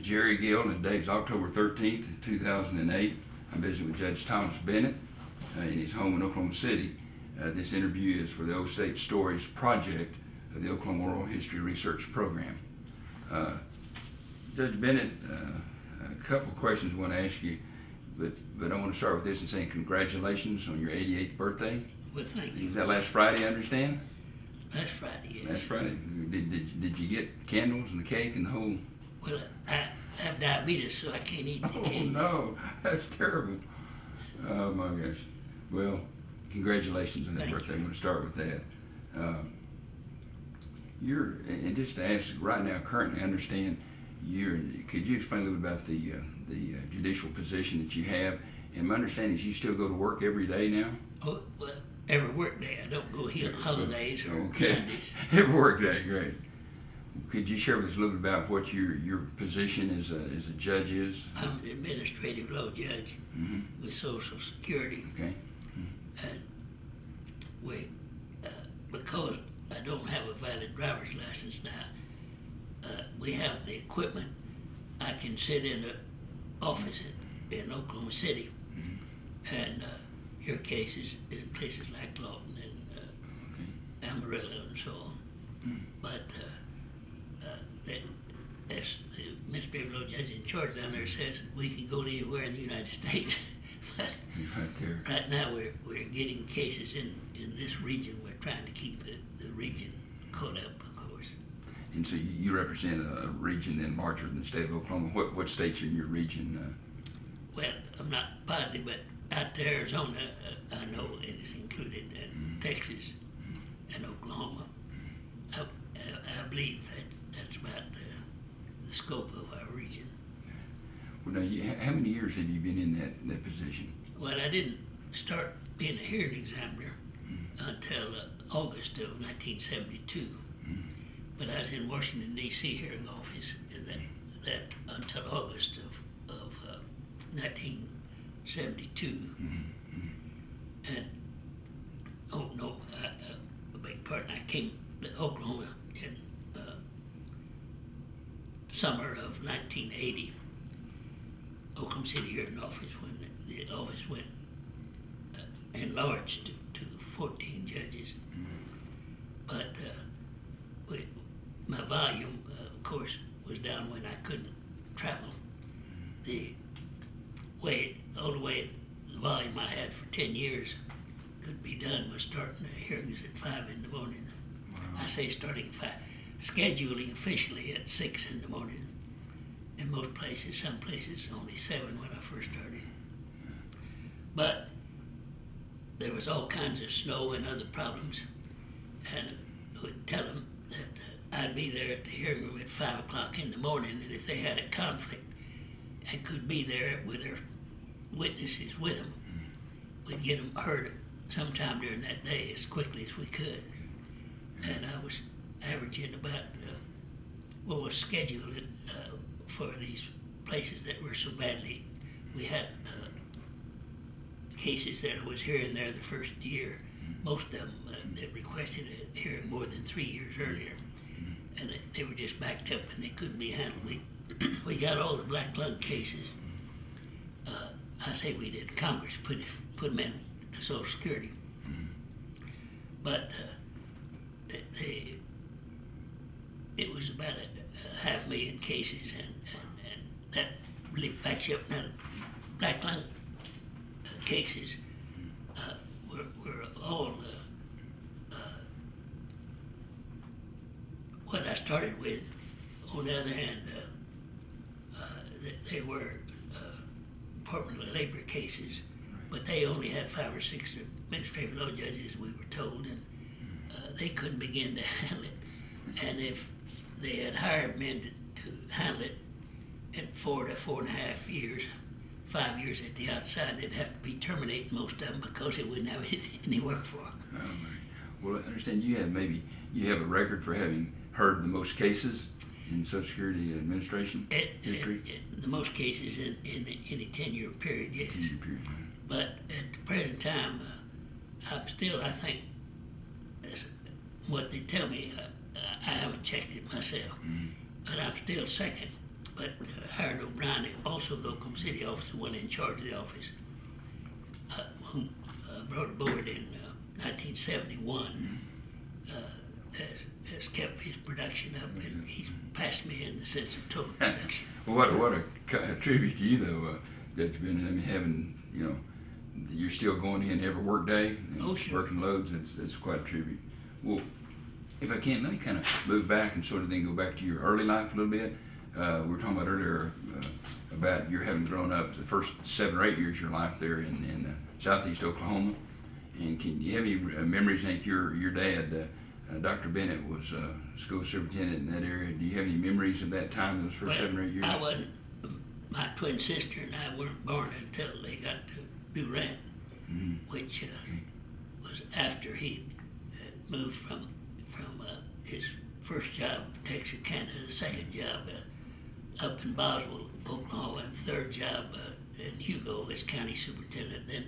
is Jerry Gill, and today is October 13th, 2008. I'm visiting with Judge Thomas Bennett in his home in Oklahoma City. This interview is for the O State Stories Project of the Oklahoma Oral History Research Program. Judge Bennett, a couple of questions I want to ask you, but I want to start with this and saying congratulations on your 88th birthday. Well, thank you. Was that last Friday, I understand? Last Friday, yes. Last Friday. Did you get candles and the cake and the whole? Well, I have diabetes, so I can't eat the cake. Oh no, that's terrible. Oh my gosh. Well, congratulations on that Thank birthday. you. I'm going to start with that. And just to ask right now, currently, I understand could you explain a little bit about the judicial position that you have? And my understanding is you still go to work every day now? Oh, well, every work day. I don't go here on holidays or Okay. Sundays. Every work day, great. Could you share with us a little bit about what your position as a judge is? I'm an administrative law judge with Social Security. Okay. And because I don't have a valid driver's license now, we have the equipment. I can sit in the office in Oklahoma City and hear cases in places like Lawton and Amarillo and so on. But as the administrative law judge in charge down there says, we can go to anywhere in the United States. But Right there. right now we're getting cases in this region. We're trying to keep the region caught up, of course. And so you represent a region then larger than the state of Oklahoma. What states are in your region? Well, I'm not positive, but out to Arizona, I know it is included, and Texas and Oklahoma. I believe that's about the scope of our region. Well, now, how many years have you been in that position? Well, I didn't start being a hearing examiner until August of 1972. But I was in Washington, D.C. hearing office in that until August of 1972. And, oh no, I beg your pardon, I came to Oklahoma in summer of 1980. Oklahoma City hearing office when the office went enlarged to 14 judges. But my volume, of course, was down when I couldn't travel. The only way the volume I had for 10 years could be done was starting the hearings at 5 in the morning. Wow. I say starting at 5, scheduling officially at 6 in the morning. In most places, some places only 7 when I first started. But there was all kinds of snow and other problems, and I would tell them that I'd be there at the hearing room at 5 o'clock in the morning, and if they had a conflict and could be there with their witnesses with them, we'd get them heard sometime during that day as quickly as we could. And I was averaging about what was scheduled for these places that were so badly. We had cases that I was hearing there the first year, most of them that requested a hearing more than 3 years earlier, and they were just backed up and they couldn't be handled. We got all the black lung cases. I say we did. Congress put them in to Social Security, but it was about a 500,000 cases, and that really backs you up. Now, black lung cases were all what I started with. On the other hand, they were Department of Labor cases, but they only had 5 or 6 administrative law judges, we were told, and they couldn't begin to handle it. And if they had hired men to handle it in 4 to 4.5 years, 5 years at the outside, they'd have to be terminating most of them because they wouldn't have any work for them. Oh, well, I understand you have a record for having heard the most cases in Social Security Administration history? The most cases in any 10-year period, yes. 10-year period. But at the present time, I'm still, I think, what they tell me, I haven't checked it myself, but I'm still second but Harold O'Brien, also the Oklahoma City office, the one in charge of the office, who brought aboard in 1971, has kept his production up, and he's passed me in the sense of total production. Well, what a tribute to you, though, Judge Bennett. I mean, having, you know, you're still going in every work day and working loads. It's quite a tribute. Well, if I can, let me kind of move back and sort of then go back to your early life a little bit. We were talking about earlier about your having grown up the first 7 or 8 years of your life there in southeast Oklahoma. And do you have any memories? I think your dad, Dr. Bennett, was school superintendent in that area. Do you have any memories of that time, those first 7 or 8 years? I wasn't. My twin sister and I weren't born until they got to Durant, which was after he moved from his first job, Texarkana, the second job up in Boswell, Oklahoma, and third job in Hugo as county superintendent, then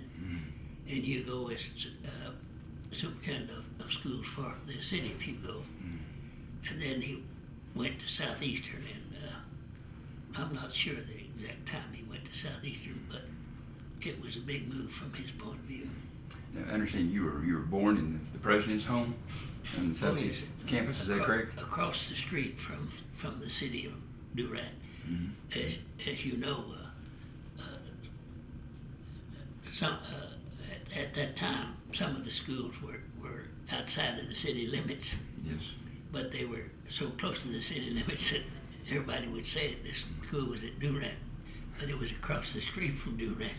in Hugo as superintendent of schools for the city of Hugo. And then he went to Southeastern, and I'm not sure the exact time he went to Southeastern, but it was a big move from his point of view. Now, I understand you were born in the president's home on the southeast campus. Is that correct? Across the street from the city of Durant. As you know, at that time, some of the schools were outside of the city limits. Yes. But they were so close to the city limits that everybody would say this school was at Durant, but it was across the street from Durant.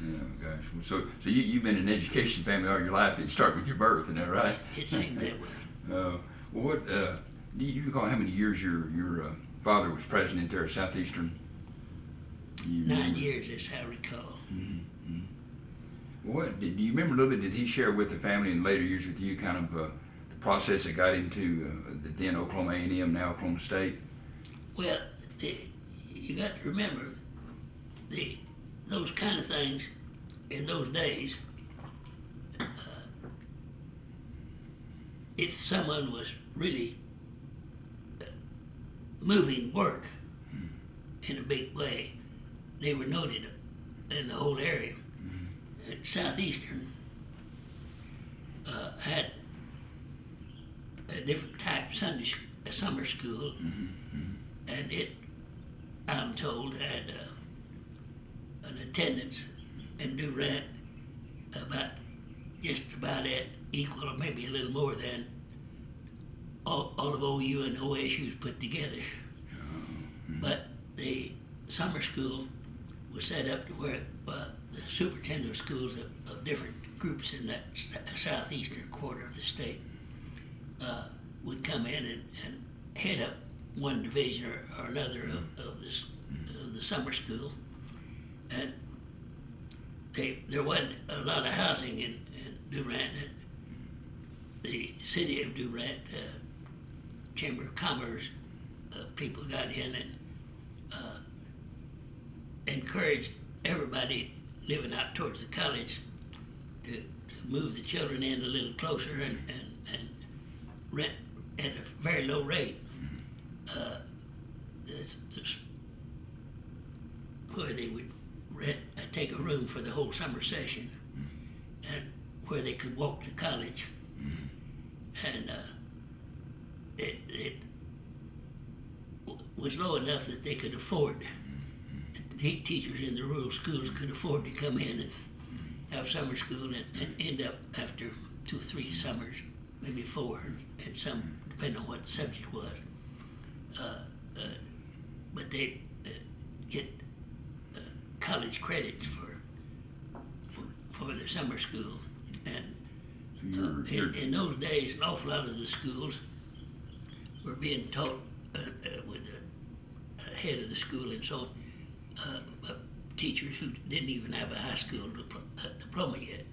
Oh gosh. So you've been in an education family all your life. It started with your birth, isn't that right? It seemed that way. Well, what do you recall how many years your father was president there at Southeastern? 9 years, as I recall. What do you remember a little bit? Did he share with the family in later years with you kind of the process that got into the then Oklahoma A&M, now Oklahoma State? Well, you got to remember those kind of things in those days. If someone was really moving work in a big way, they were noted in the whole area. Southeastern had a different type summer school, and it, I'm told, had an attendance in Durant just about at equal or maybe a little more than all of OU and OSU's put together. But the summer school was set up to where the superintendent of schools of different groups in that southeastern quarter of the state would come in and head up one division or another of the summer school. And there wasn't a lot of housing in Durant. And the city of Durant Chamber of Commerce people got in and encouraged everybody living out towards the college to move the children in a little closer and rent at a very low rate. Where they would take a room for the whole summer session, and where they could walk to college, and it was low enough that they could afford. The teachers in the rural schools could afford to come in and have summer school and end up after 2 or 3 summers, maybe 4, and some depending on what the subject was. But they get college credits for their summer school, and in those days, an awful lot of the schools were being taught with the head of the school and so on, teachers who didn't even have a high school diploma yet,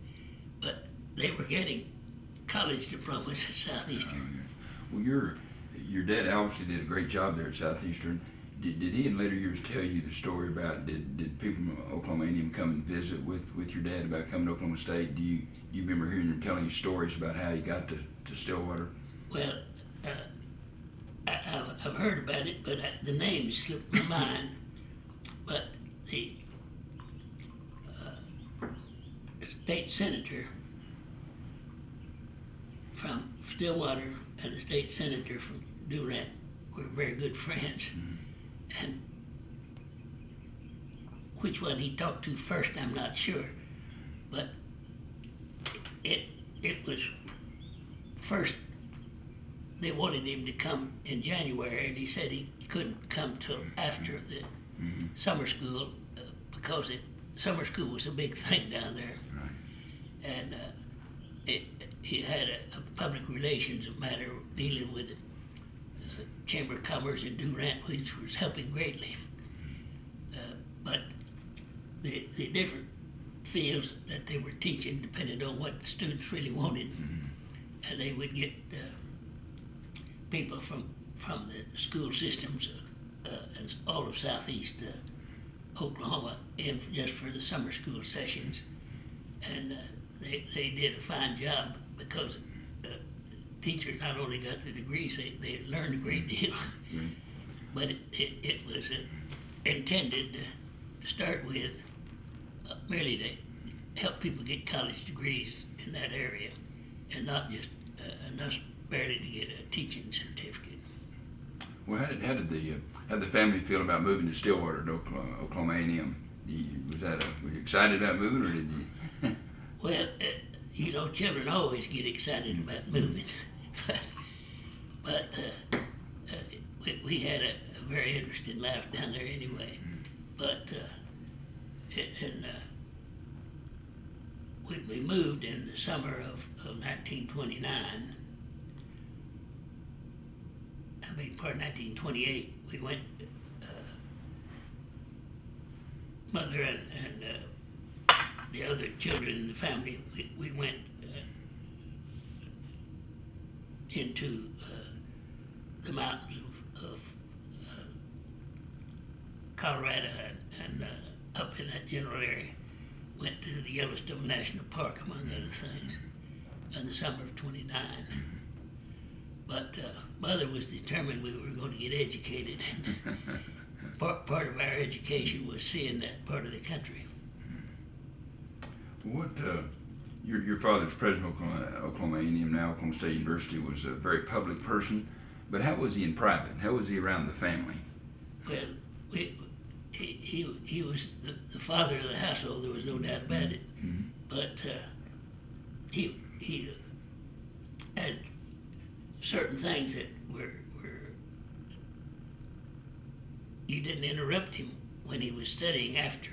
but they were getting college diplomas at Southeastern. Well, your dad obviously did a great job there at Southeastern. Did he in later years tell you the story about did people from Oklahoma A&M come and visit with your dad about coming to Oklahoma State? Do you remember hearing him telling you stories about how he got to Stillwater? Well, I've heard about it, but the name slipped my mind. But the state senator from Stillwater and the state senator from Durant were very good friends. And which one he talked to first, I'm not sure. But it was first, they wanted him to come in January, and he said he couldn't come till after the summer school because summer school was a big thing down there. Right. And he had a public relations matter dealing with the Chamber of Commerce in Durant, which was helping greatly. But the different fields that they were teaching depended on what the students really wanted. And they would get people from the school systems and all of southeast Oklahoma in just for the summer school sessions. And they did a fine job because teachers not only got the degrees, they learned a great deal. But it was intended to start with merely to help people get college degrees in that area, and not just enough barely to get a teaching certificate. Well, how did the family feel about moving to Stillwater, to Oklahoma A&M? Were you excited about moving, or did you? Well, you know, children always get excited about moving, but we had a very interesting life down there anyway. But we moved in the summer of 1929. I mean, part 1928. We went, mother and the other children in the family, we went into the mountains of Colorado and up in that general area. Went to the Yellowstone National Park, among other things, in the summer of 29. But mother was determined we were going to get educated. Part of our education was seeing that part of the country. What your father's president of Oklahoma A&M, now Oklahoma State University, was a very public person, but how was he in private? How was he around the family? Well, he was the father of the household. There was no doubt about it. But he had certain things that were you didn't interrupt him when he was studying after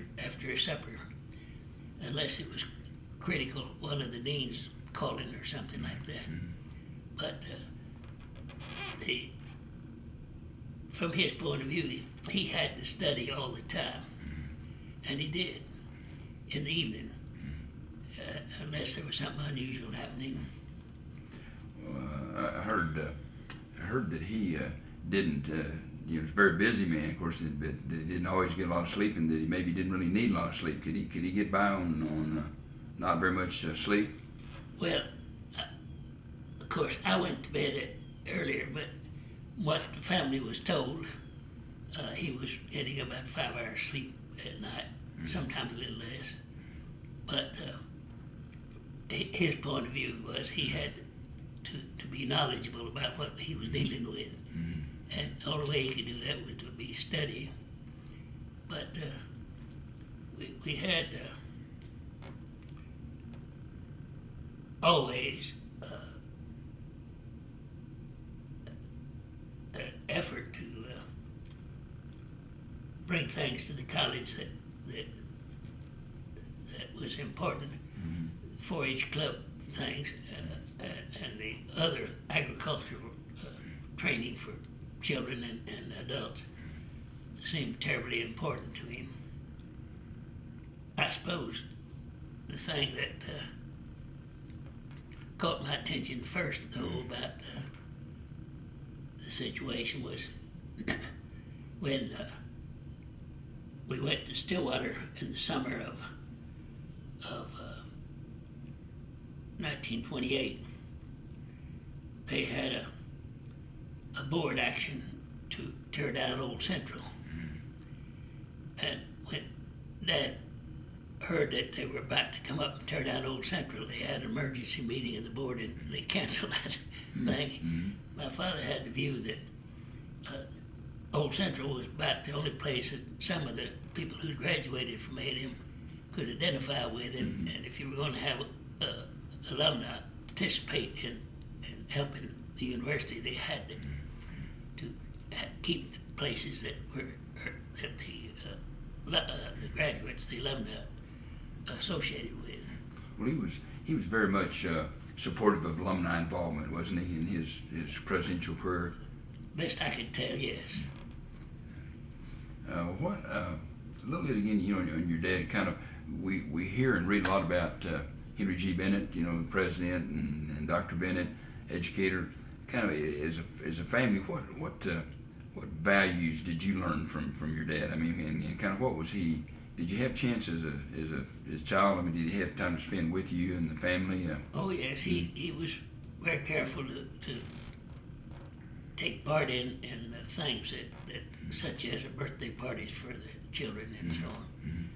supper, unless it was critical, one of the deans calling or something like that. But from his point of view, he had to study all the time, and he did in the evening, unless there was something unusual happening. I heard that he didn't. He was a very busy man, of course, but that he didn't always get a lot of sleep, and that he maybe didn't really need a lot of sleep. Could he get by on not very much sleep? Well, of course, I went to bed earlier, but what the family was told, he was getting about 5 hours sleep at night, sometimes a little less. But his point of view was he had to be knowledgeable about what he was dealing with. And the only way he could do that was to be studying. But we had always effort to bring things to the college that was important. 4-H club things and the other agricultural training for children and adults seemed terribly important to him. I suppose the thing that caught my attention first, though, about the situation was when we went to Stillwater in the summer of 1928. They had a board action to tear down Old Central. And when Dad heard that they were about to come up and tear down Old Central, they had an emergency meeting of the board and they canceled that thing. My father had the view that Old Central was about the only place that some of the people who graduated from A&M could identify with, and if you were going to have alumni participate in helping the university, they had to keep the places that were that the graduates, the alumni, associated with. Well, he was very much supportive of alumni involvement, wasn't he, in his presidential career? Best I could tell, yes. What a little bit again, you know, on your dad. Kind of, we hear and read a lot about Henry G. Bennett, you know, the president, and Dr. Bennett, educator. Kind of as a family, what values did you learn from your dad? I mean, and kind of what was he? Did you have chance as a child? I mean, did he have time to spend with you and the family? Oh yes, he was very careful to take part in things that such as birthday parties for the children and so on.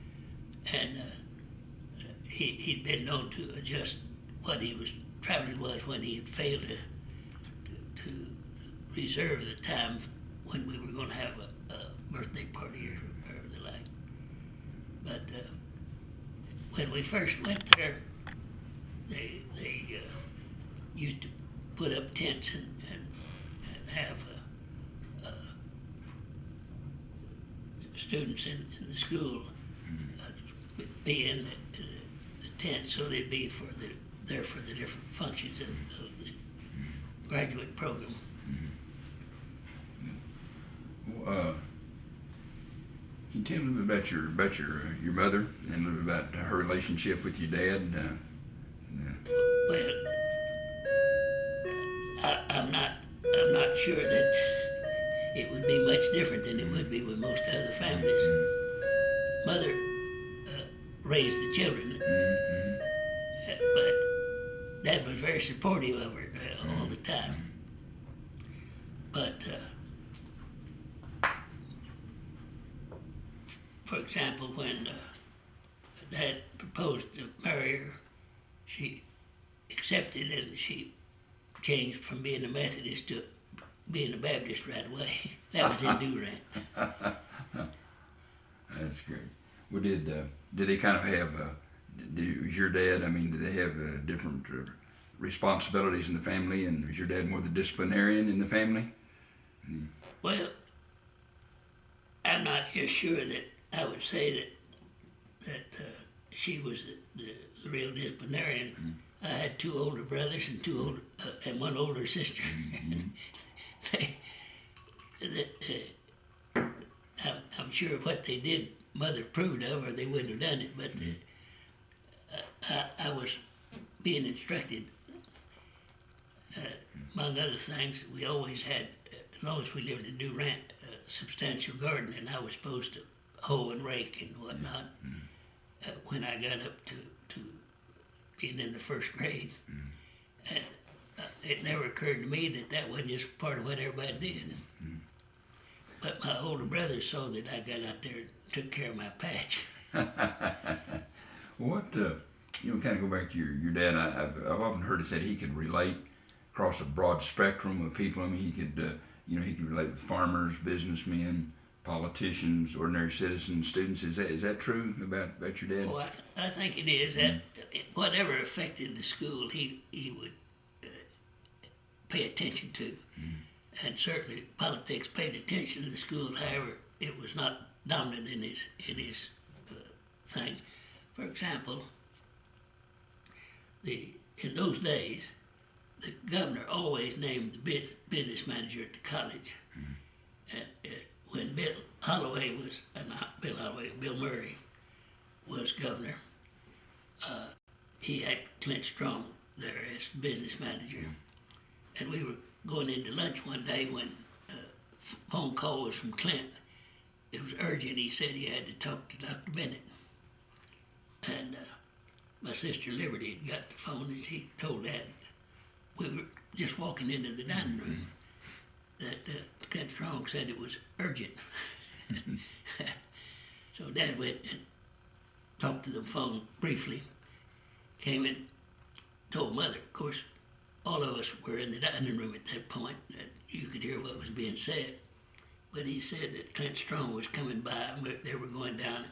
And he'd been known to adjust what he was traveling was when he had failed to reserve the time when we were going to have a birthday party or the like. But when we first went there, they used to put up tents and have students in the school be in the tent, so they'd be there for the different functions of the graduate program. Well, can you tell me a little bit about your mother and a little bit about her relationship with your dad? Well, I'm not sure that it would be much different than it would be with most other families. Mother raised the children, but Dad was very supportive of her all the time. But for example, when Dad proposed to marry her, she accepted, and she changed from being a Methodist to being a Baptist right away. That was in Durant. That's great. Well, did they kind of have? Was your dad? I mean, did they have different responsibilities in the family? And was your dad more the disciplinarian in the family? Well, I'm not just sure that I would say that she was the real disciplinarian. I had two older brothers and one older sister. I'm sure what they did, Mother approved of, or they wouldn't have done it. But I was being instructed. Among other things, we always had, as long as we lived in Durant, a substantial garden, and I was supposed to hoe and rake and whatnot. When I got up to being in the first grade, and it never occurred to me that wasn't just part of what everybody did. But my older brother saw that I got out there and took care of my patch. What, you know, kind of go back to your dad. I've often heard it said he could relate across a broad spectrum of people. I mean, he could, you know, he could relate with farmers, businessmen, politicians, ordinary citizens, students. Is that true about your dad? Oh, I think it is. That whatever affected the school, he would pay attention to. And certainly politics paid attention to the school. However, it was not dominant in his thing. For example, in those days, the governor always named the business manager at the college. And when Bill Murray was governor, he had Clint Strong there as the business manager. And we were going into lunch one day when a phone call was from Clint. It was urgent. He said he had to talk to Dr. Bennett. And my sister Liberty had got the phone, and she told Dad. We were just walking into the dining room that Clint Strong said it was urgent. So Dad went and talked to the phone briefly, came and told Mother. Of course, all of us were in the dining room at that point, that you could hear what was being said. But he said that Clint Strong was coming by, and they were going down,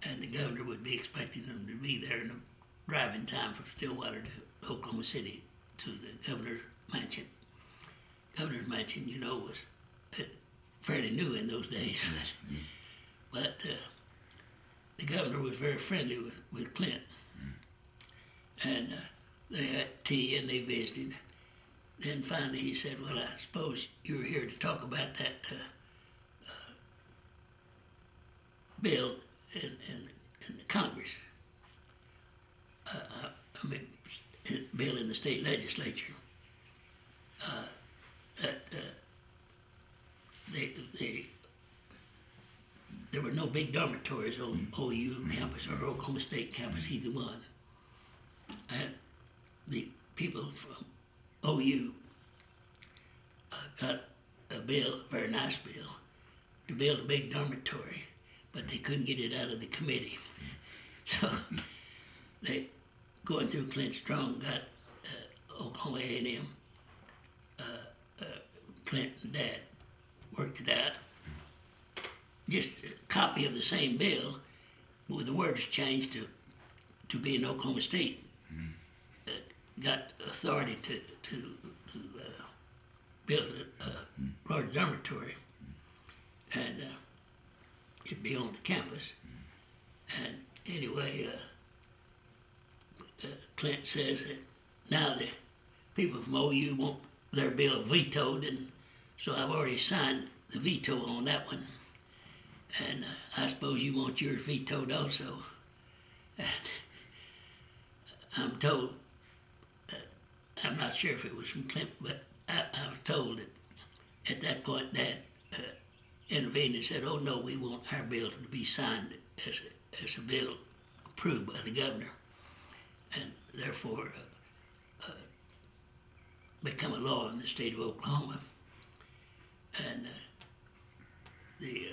and the governor would be expecting them to be there in the driving time from Stillwater to Oklahoma City to the governor's mansion. Governor's mansion, you know, was fairly new in those days. But the governor was very friendly with Clint. And they had tea and they visited. Then finally he said, well, I suppose you were here to talk about that bill in the Congress. I mean, bill in the state legislature. That there were no big dormitories on OU campus or Oklahoma State campus, either one. And the people from OU got a bill, a very nice bill, to build a big dormitory, but they couldn't get it out of the committee. So they, going through Clint Strong, got Oklahoma A&M. Clint and Dad worked it out. Just a copy of the same bill with the words changed to be in Oklahoma State. Got authority to build a large dormitory, and it'd be on the campus. And anyway, Clint says that now the people from OU want their bill vetoed, and so I've already signed the veto on that one. And I suppose you want yours vetoed also. And I'm told, I'm not sure if it was from Clint, but I was told that at that point Dad intervened and said, oh no, we want our bill to be signed as a bill approved by the governor, and therefore become a law in the state of Oklahoma. And the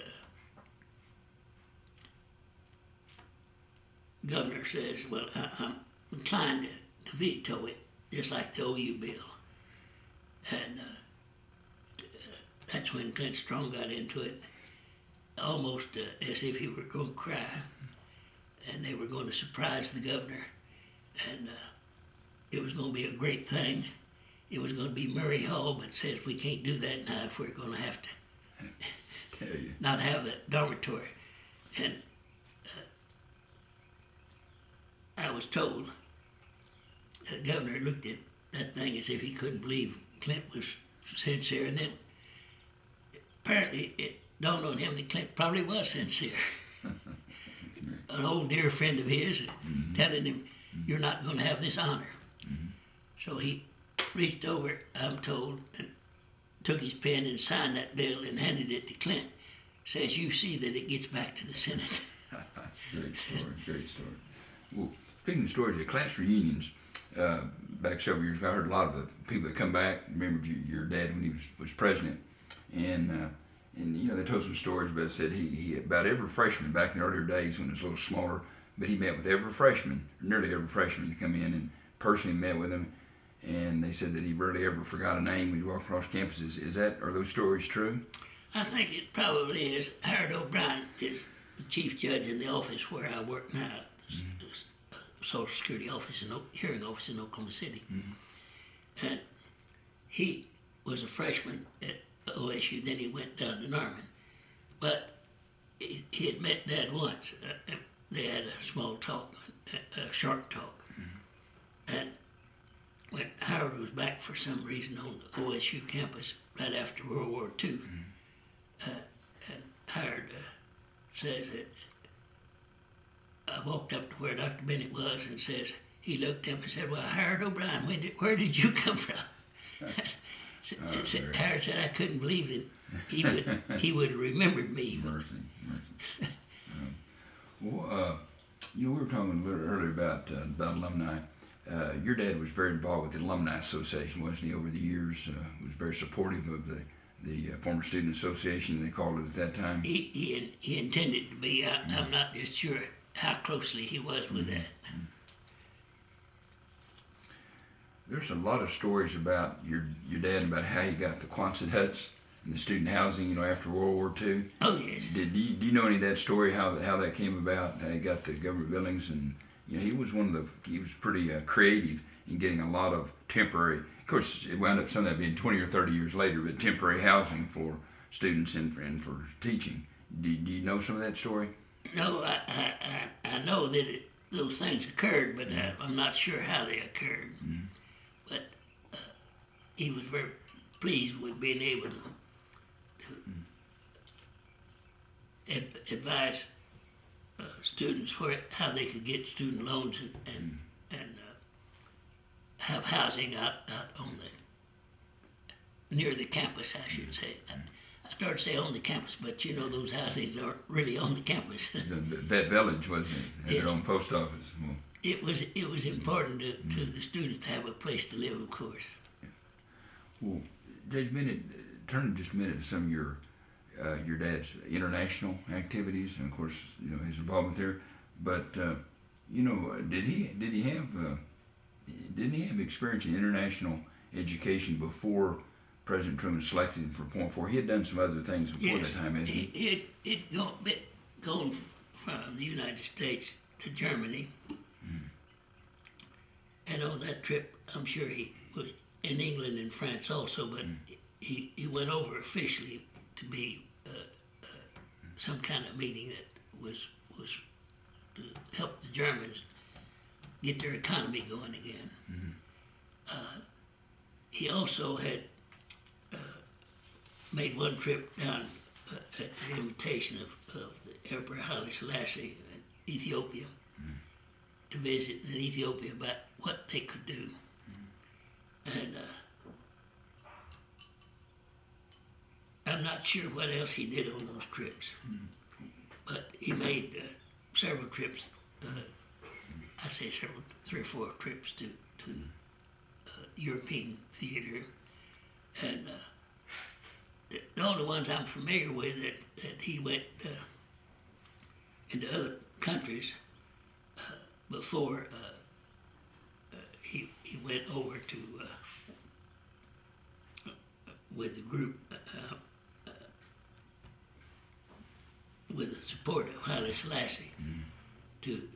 governor says, well, I'm inclined to veto it, just like the OU bill. And that's when Clint Strong got into it, almost as if he were going to cry, and they were going to surprise the governor, and it was going to be a great thing. It was going to be Murray Hall, but says we can't do that now if we're going to have to not have that dormitory. And I was told the governor looked at that thing as if he couldn't believe Clint was sincere, and then apparently it dawned on him that Clint probably was sincere. An old dear friend of his telling him, you're not going to have this honor. So he reached over, I'm told, and took his pen and signed that bill and handed it to Clint. Says, you see that it gets back to the Senate. That's a great story, great story. Well, speaking of stories of class reunions, back several years ago, I heard a lot of the people that come back remembered your dad when he was president, and you know, they told some stories about, said he about every freshman back in the earlier days when it was a little smaller, but he met with every freshman, nearly every freshman, to come in and personally met with him, and they said that he rarely ever forgot a name when he walked across campus. Are those stories true? I think it probably is. Howard O'Brien is the chief judge in the office where I work now, the Social Security office and hearing office in Oklahoma City. And he was a freshman at OSU, then he went down to Norman. But he had met Dad once. They had a small talk, a short talk. And when Howard was back for some reason on the OSU campus right after World War II, and Howard says that I walked up to where Dr. Bennett was and says, he looked up and said, well, Howard O'Brien, where did you come from? Howard said, I couldn't believe that he would have remembered me. Mercy. Well, you know, we were talking a little earlier about alumni. Your dad was very involved with the Alumni Association, wasn't he, over the years? Was very supportive of the former Student Association, they called it at that time. He intended to be. I'm not just sure how closely he was with that. There's a lot of stories about your dad, about how he got the Quonset huts and the student housing, you know, after World War II. Oh yes. Do you know any of that story? How that came about? How he got the government buildings, and you know, he was pretty creative in getting a lot of temporary. Of course, it wound up some of that being 20 or 30 years later, but temporary housing for students and for teaching. Do you know some of that story? No, I know that those things occurred, but I'm not sure how they occurred. Mm-hmm. But he was very pleased with being able to advise students how they could get student loans and have housing out on near the campus, I should say. I started to say on the campus, but you know those housings aren't really on the campus. That village, wasn't it? Had their own post office. Well, it was important to the students to have a place to live, of course. Well, Judge Bennett, turn just a minute to some of your dad's international activities, and of course, you know, his involvement there. But you know, didn't he have experience in international education before President Truman selected him for Point Four? He had done some other things before that time, hadn't he? He'd gone from the United States to Germany, and on that trip, I'm sure he was in England and France also, but he went over officially to be some kind of meeting that was to help the Germans get their economy going again. He also had made one trip down at the invitation of the Emperor Haile Selassie in Ethiopia to visit in Ethiopia about what they could do. And I'm not sure what else he did on those trips, but he made several trips. I say several, 3 or 4 trips to European theater, and the only ones I'm familiar with that he went into other countries before he went over to with the group with the support of Haile Selassie to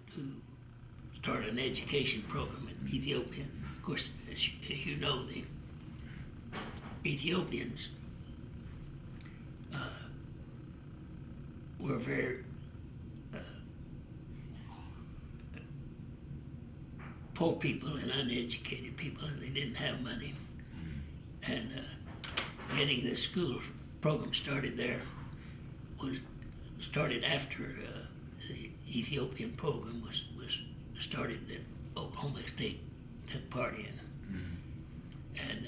start an education program in Ethiopia. Of course, as you know, the Ethiopians were very poor people and uneducated people, and they didn't have money. And getting this school program started there was started after the Ethiopian program was started that Oklahoma State took part in. And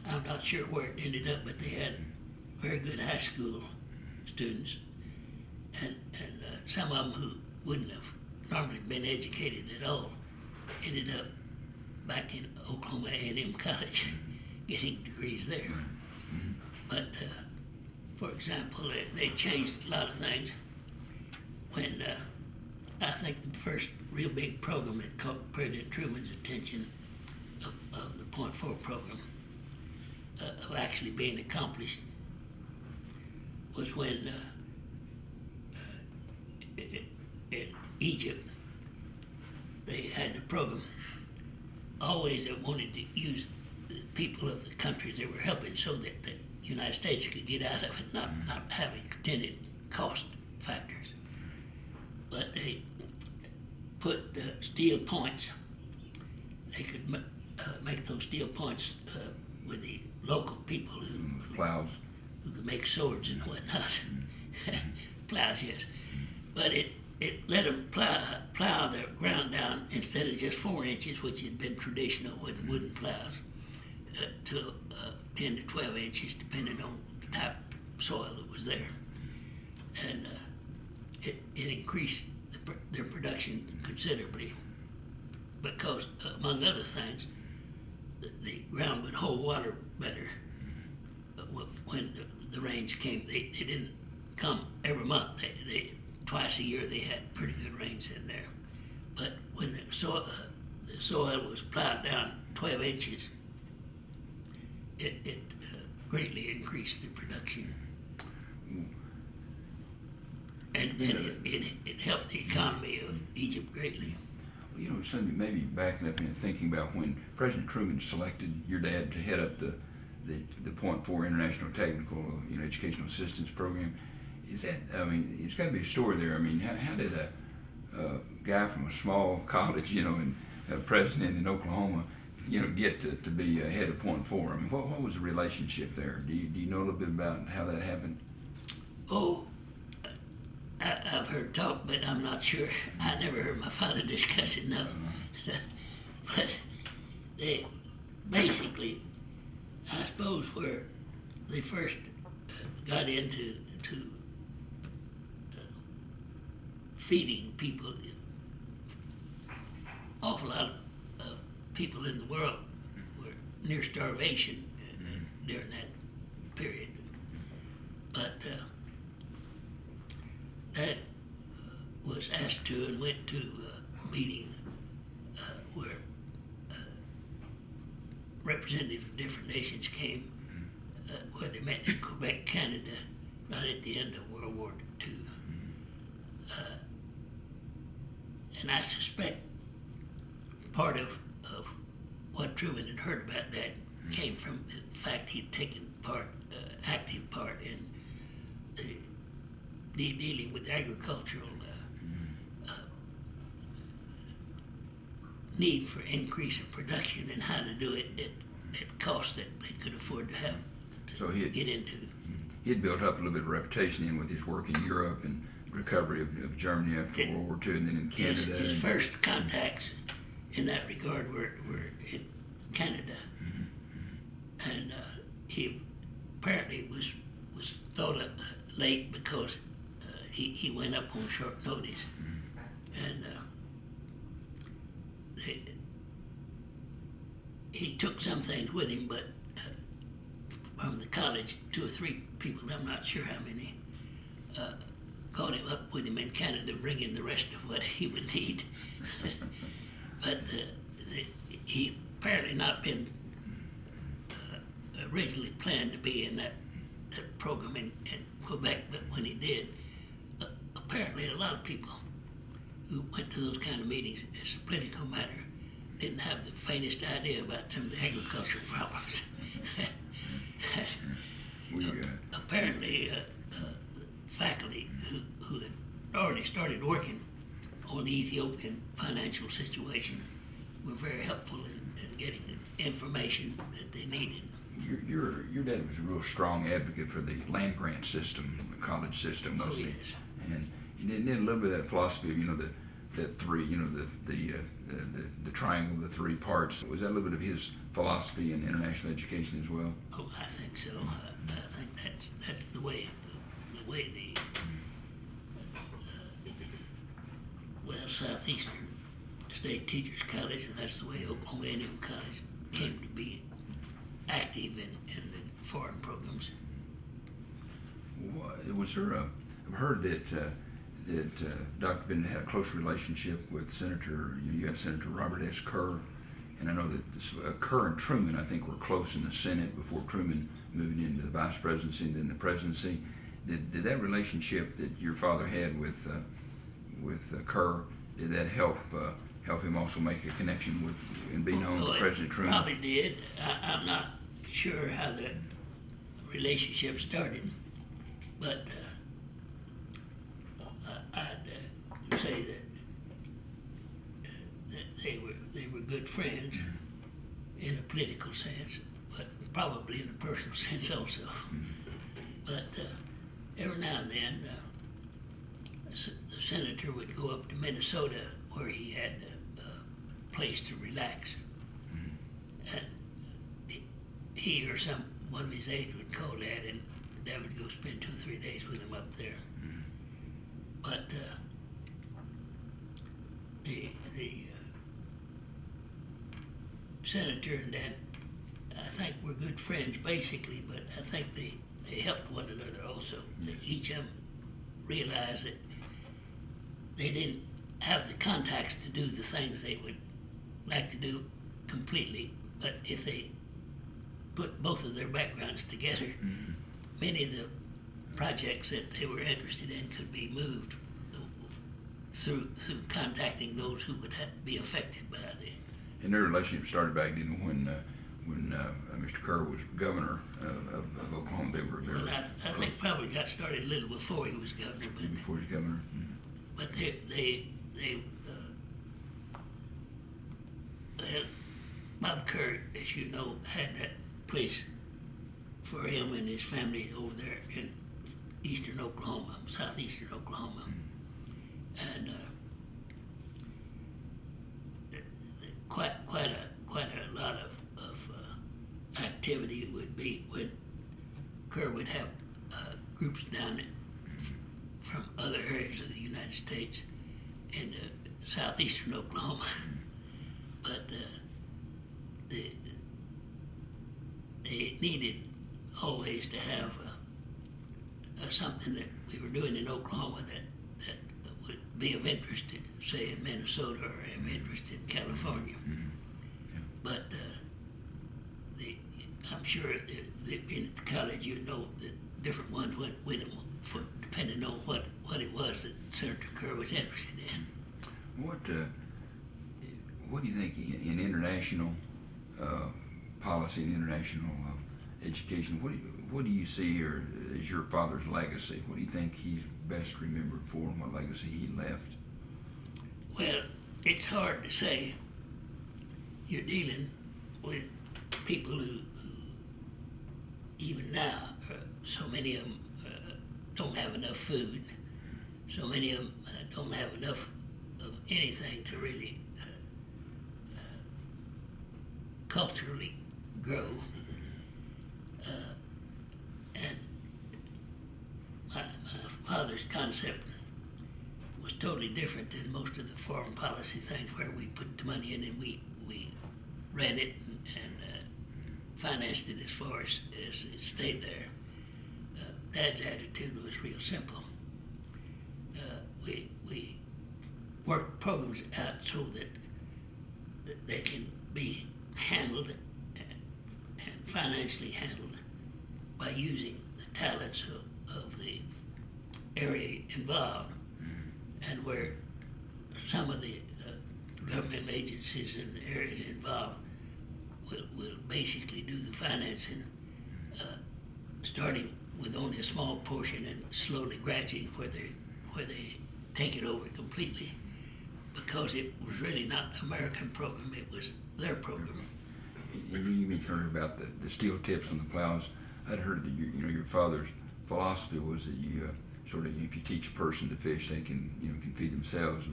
I'm not sure where it ended up, but they had very good high school students, and some of them who wouldn't have normally been educated at all ended up back in Oklahoma A&M College getting degrees there. But for example, they changed a lot of things when I think the first real big program that caught President Truman's attention of the Point Four program of actually being accomplished was when in Egypt they had the program always that wanted to use the people of the countries they were helping so that the United States could get out of it, not having extended cost factors. But they put steel points. They could make those steel points with the local people plows, who could make swords and whatnot. Plows, yes. But it let them plow the ground down instead of just 4 inches, which had been traditional with wooden plows, to 10 to 12 inches, depending on the type of soil that was there. And it increased their production considerably because, among other things, the ground would hold water better. When the rains came, they didn't come every month. They twice a year they had pretty good rains in there. But when the soil was plowed down 12 inches, it greatly increased the production. And it helped the economy of Egypt greatly. You know, something maybe backing up and thinking about when President Truman selected your dad to head up the .4 International Technical, Educational Assistance Program. Is that? I mean, it's got to be a story there. I mean, how did a guy from a small college, and a president in Oklahoma, get to be head of .4? I mean, what was the relationship there? Do you know a little bit about how that happened? Oh, I've heard talk, but I'm not sure. I never heard my father discuss it, no. But they basically, I suppose, where they first got into feeding people, awful lot of people in the world were near starvation during that period. But Dad was asked to and went to a meeting where representatives of different nations came, where they met in Quebec, Canada, right at the end of World War II. And I suspect part of what Truman had heard about that came from the fact he'd taken active part in dealing with agricultural need for increase of production and how to do it at costs that they could afford to have to get into. He'd built up a little bit of reputation with his work in Europe and recovery of Germany after World War II, and then in Canada. His first contacts in that regard were in Canada. And he apparently was thought of late because he went up on short notice. And he took some things with him, but from the college, 2 or 3 people, I'm not sure how many, caught him up with him in Canada, bringing the rest of what he would need. But he apparently not been originally planned to be in that program in Quebec, but when he did, apparently a lot of people who went to those kind of meetings as a political matter didn't have the faintest idea about some of the agricultural problems. Apparently, faculty who had already started working on the Ethiopian financial situation were very helpful in getting the information that they needed. Your dad was a real strong advocate for the land grant system, the college system, wasn't he? Yes. And he did a little bit of that philosophy of, that three, the triangle, the 3 parts. Was that a little bit of his philosophy in international education as well? Oh, I think so. I think that's the way the Southeastern State Teachers College, and that's the way Oklahoma A&M College came to be active in the foreign programs. Was there I've heard that Dr. Bennett had a close relationship with U.S. Senator Robert S. Kerr, and I know that Kerr and Truman, I think, were close in the Senate before Truman moved into the vice presidency and then the presidency. Did that relationship that your father had with Kerr, did that help him also make a connection with and be known to President Truman? Probably did. I'm not sure how the relationship started, but I'd say that they were good friends in a political sense, but probably in a personal sense also. But every now and then, the senator would go up to Minnesota where he had a place to relax. And he or one of his aides would call Dad, and Dad would go spend 2 or 3 days with him up there. But the senator and Dad think we're good friends basically, but I think they helped one another also. That each of them realized that they didn't have the contacts to do the things they would like to do completely, but if they put both of their backgrounds together, many of the projects that they were interested in could be moved through contacting those who would be affected by it. And their relationship started back then when Mr. Kerr was governor of Oklahoma. They were Well, I think probably got started a little before he was governor, but before he was governor. but they Bob Kerr, as you know, had that place for him and his family over there in eastern Oklahoma, southeastern Oklahoma, and quite a lot of activity would be when Kerr would have groups down from other areas of the United States in southeastern Oklahoma, but they needed always to have something that we were doing in Oklahoma that would be of interest, say in Minnesota or of interest in California. But I'm sure that in the college you know that different ones went with them depending on what it was that Senator Kerr was interested in. What do you think in international policy and international education? What do you see here as your father's legacy? What do you think he's best remembered for, and what legacy he left? Well, it's hard to say. You're dealing with people who even now, so many of them don't have enough food. So many of them don't have enough of anything to really culturally grow. And my father's concept was totally different than most of the foreign policy things where we put the money in and we ran it and financed it as far as it stayed there. Dad's attitude was real simple. We worked programs out so that they can be handled and financially handled by using the talents of the area involved, and where some of the government agencies and areas involved will basically do the financing, starting with only a small portion and slowly graduating where they take it over completely, because it was really not an American program, it was their program. You mentioned about the steel tips on the plows. I'd heard that your father's philosophy was that you sort of, if you teach a person to fish, they can feed themselves.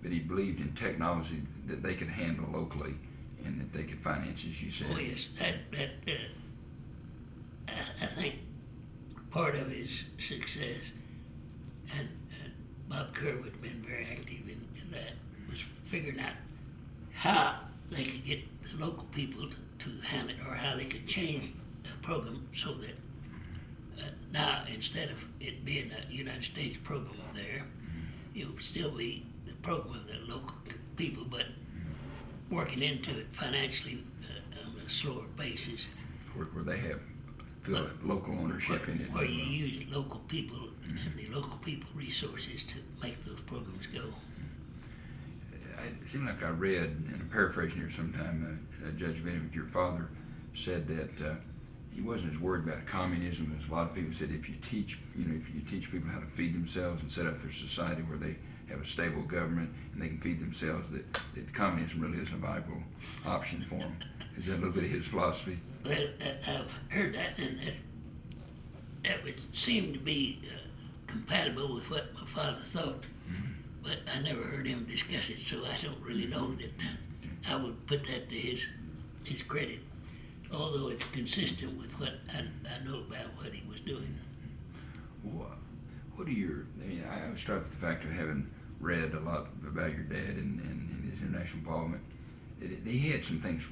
But he believed in technology that they could handle locally and that they could finance, as you said. Oh yes, I think part of his success, and Bob Kerr would have been very active in that, was figuring out how they could get the local people to handle it, or how they could change the program so that now, instead of it being a United States program there, it would still be the program of the local people, but working into it financially on a slower basis. Where they have local ownership in it. Where you use local people and the local people resources to make those programs go. It seemed like I read, and I'm paraphrasing here sometime, Judge Bennett, your father said that he wasn't as worried about communism as a lot of people said. If you teach people how to feed themselves and set up their society where they have a stable government and they can feed themselves, that communism really isn't a viable option for them. Is that a little bit of his philosophy? Well, I've heard that, and that would seem to be compatible with what my father thought, but I never heard him discuss it, so I don't really know that I would put that to his credit, although it's consistent with what I know about what he was doing. What are I was struck with the fact of having read a lot about your dad and his international involvement. He had some things,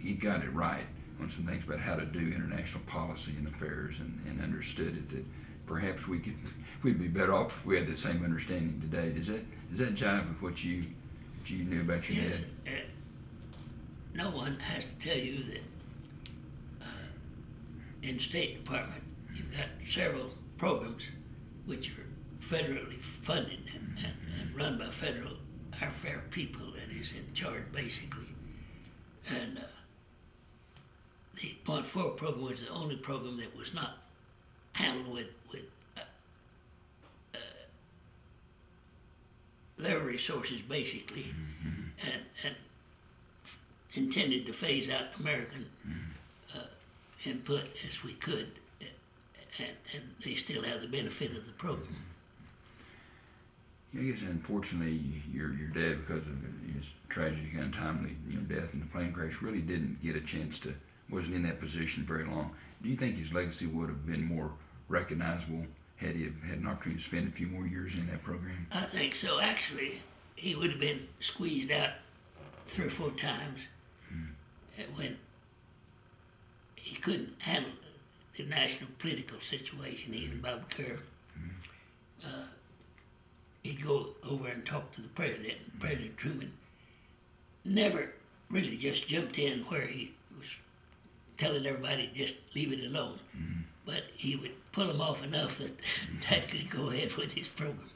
he got it right. on some things about how to do international policy and affairs, and understood it, that perhaps we'd be better off if we had the same understanding today. Does that jive with what you knew about your Yes, dad? no one has to tell you that in the State Department you've got several programs which are federally funded and run by our people that is in charge basically. And the .4 program was the only program that was not handled with their resources basically, and intended to phase out American input as we could, and they still have the benefit of the program. I guess unfortunately your dad, because of his tragic, untimely death in the plane crash, really didn't get a chance to, wasn't in that position very long. Do you think his legacy would have been more recognizable had he had an opportunity to spend a few more years in that program? I think so. Actually, he would have been squeezed out 3 or 4 times when he couldn't handle the national political situation, even Bob Kerr. He'd go over and talk to the president, and President Truman never really just jumped in where he was telling everybody just leave it alone. But he would pull him off enough that Dad could go ahead with his program.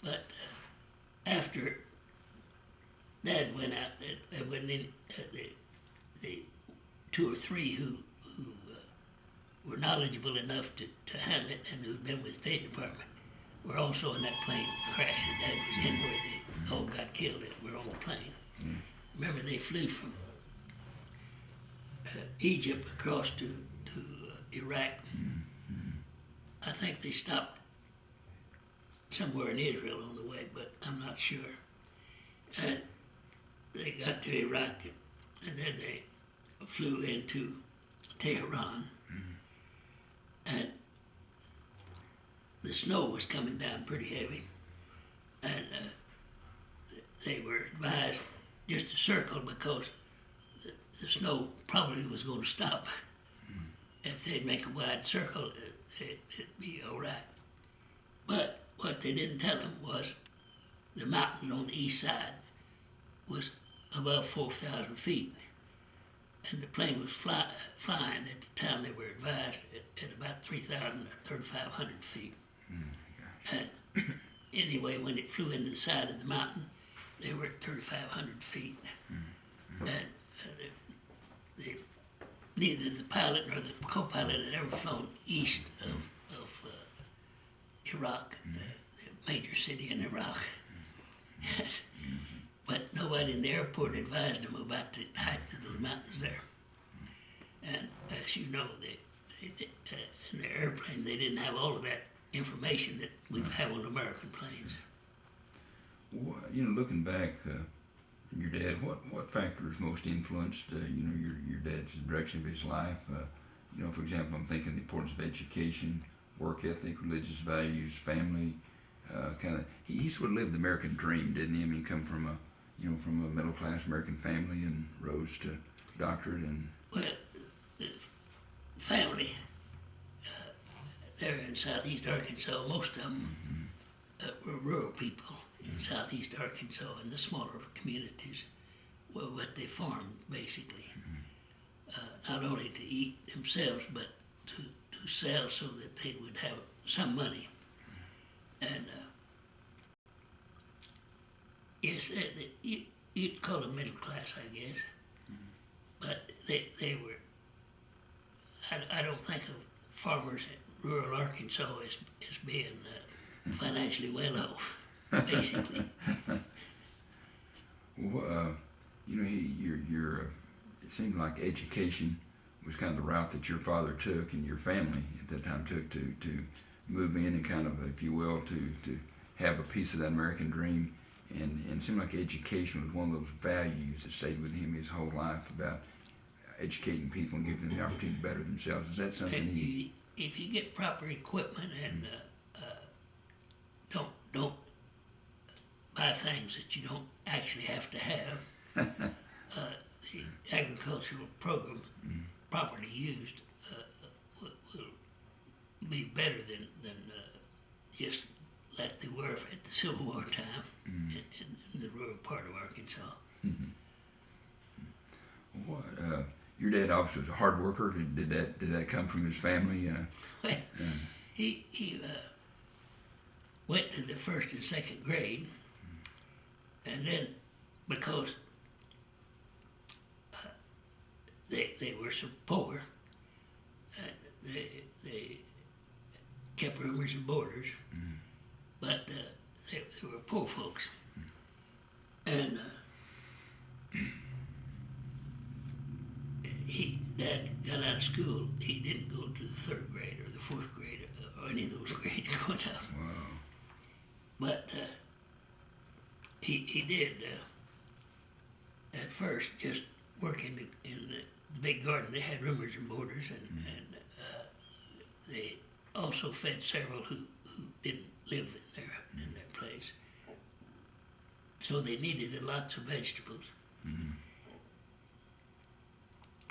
But after Dad went out, there wasn't any, the 2 or 3 who were knowledgeable enough to handle it and who'd been with the State Department were also in that plane crash that Dad was in, where they all got killed that were on the plane. Remember, they flew from Egypt across to Iraq. I think they stopped somewhere in Israel on the way, but I'm not sure. And they got to Iraq, and then they flew into Tehran. And the snow was coming down pretty heavy, and they were advised just to circle because the snow probably was going to stop. If they'd make a wide circle, it'd be all right. But what they didn't tell them was the mountain on the east side was above 4,000 feet, and the plane was flying at the time they were advised at about 3,000 or 3,500 feet. And anyway, when it flew into the side of the mountain, they were at 3,500 feet. And neither the pilot nor the co-pilot had ever flown east of Iraq, the major city in Iraq. But nobody in the airport advised them about the height of those mountains there. And as you know, in their airplanes, they didn't have all of that information that we have on American planes. Well, looking back, your dad, what factors most influenced, your dad's direction of his life? For example, I'm thinking the importance of education, work ethic, religious values, family. He sort of lived the American dream, didn't he? I mean, come from a middle class American family and rose to doctorate and. Well, the family there in southeast Arkansas, most of them were rural people in southeast Arkansas and the smaller communities. Well, but they farmed basically, not only to eat themselves, but to sell so that they would have some money. And yes, you'd call them middle class, I guess. But they were, I don't think of farmers in rural Arkansas as being financially well off, basically. Well, it seemed like education was kind of the route that your father took and your family at that time took to move in and kind of, if you will, to have a piece of that American dream. And it seemed like education was one of those values that stayed with him his whole life, about educating people and giving them the opportunity to better themselves. Is that something if you get proper equipment and don't buy things that you don't actually have to have, the agricultural program properly used will be better than just like they were at the Civil War time in the rural part of Arkansas. What? Your dad obviously was a hard worker. Did that come from his family? Well, he went to the first and second grade, and then because they were so poor, they kept roomers and boarders, but they were poor folks, and Dad got out of school. He didn't go to the third grade or the fourth grade or any of those grades going up. Wow. But he did at first just work in the big garden. They had roomers and boarders, and they also fed several who didn't live in their place. So they needed lots of vegetables.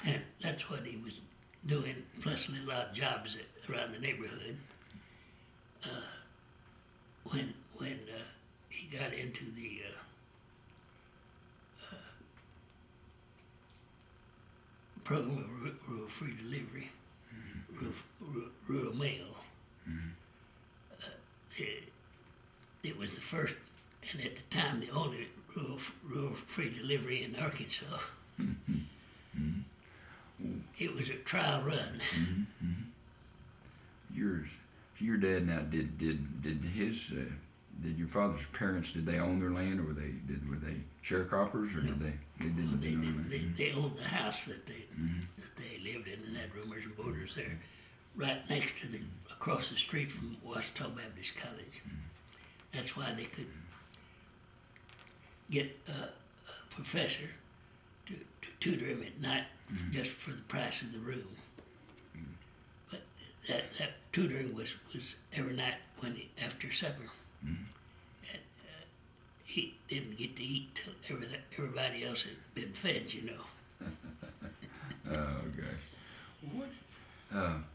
And that's what he was doing, plus a little odd jobs around the neighborhood. When he got into the program of rural free delivery, rural mail, it was the first, and at the time the only rural free delivery in Arkansas. It was a trial run. Your dad now did your father's parents, did they own their land, or were they sharecroppers, or did they didn't own land? They owned the house that they lived in and had roomers and boarders there, right next to across the street from Washita Baptist College. That's why they could get a professor to tutor him at night just for the price of the room. But that tutoring was every night after supper. And, he didn't get to eat till everybody else had been fed, you know. Oh gosh. What?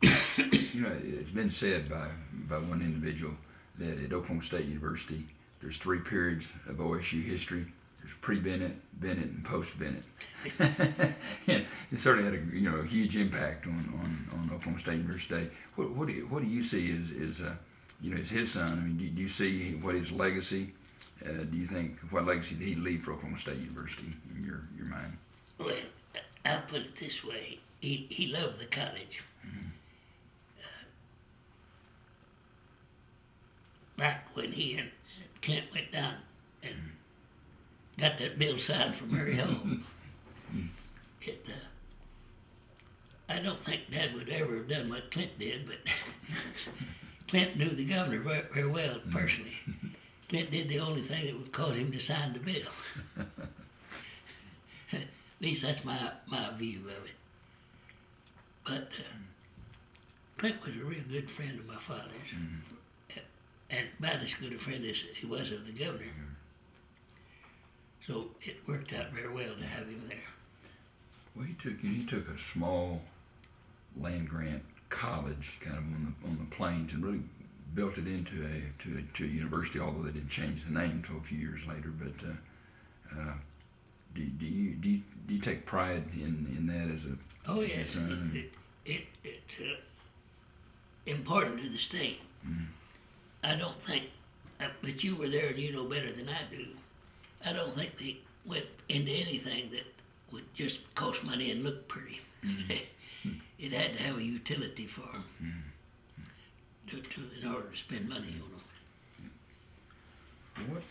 It's been said by one individual that at Oklahoma State University there's 3 periods of OSU history. There's pre-Bennett, Bennett, and post-Bennett. And it certainly had a huge impact on Oklahoma State University. What do you see as his son? I mean, do you see what his legacy? Do you think what legacy did he leave for Oklahoma State University in your mind? Well, I'll put it this way: he loved the college. Back when he and Clint went down and got that bill signed for Mary Home. I don't think Dad would ever have done what Clint did, but Clint knew the governor very well personally. Clint did the only thing that would cause him to sign the bill. At least that's my view of it. But Clint was a real good friend of my father's, and about as good a friend as he was of the governor. So it worked out very well to have him there. Well, he took a small land grant college kind of on the plains and really built it into a university, although they didn't change the name until a few years later. But do you take pride in that as a Oh yes, it's important to the state. I don't think, but you were there and you know better than I do. I don't think they went into anything that would just cost money and look pretty. It had to have a utility for them in order to spend money on them. What,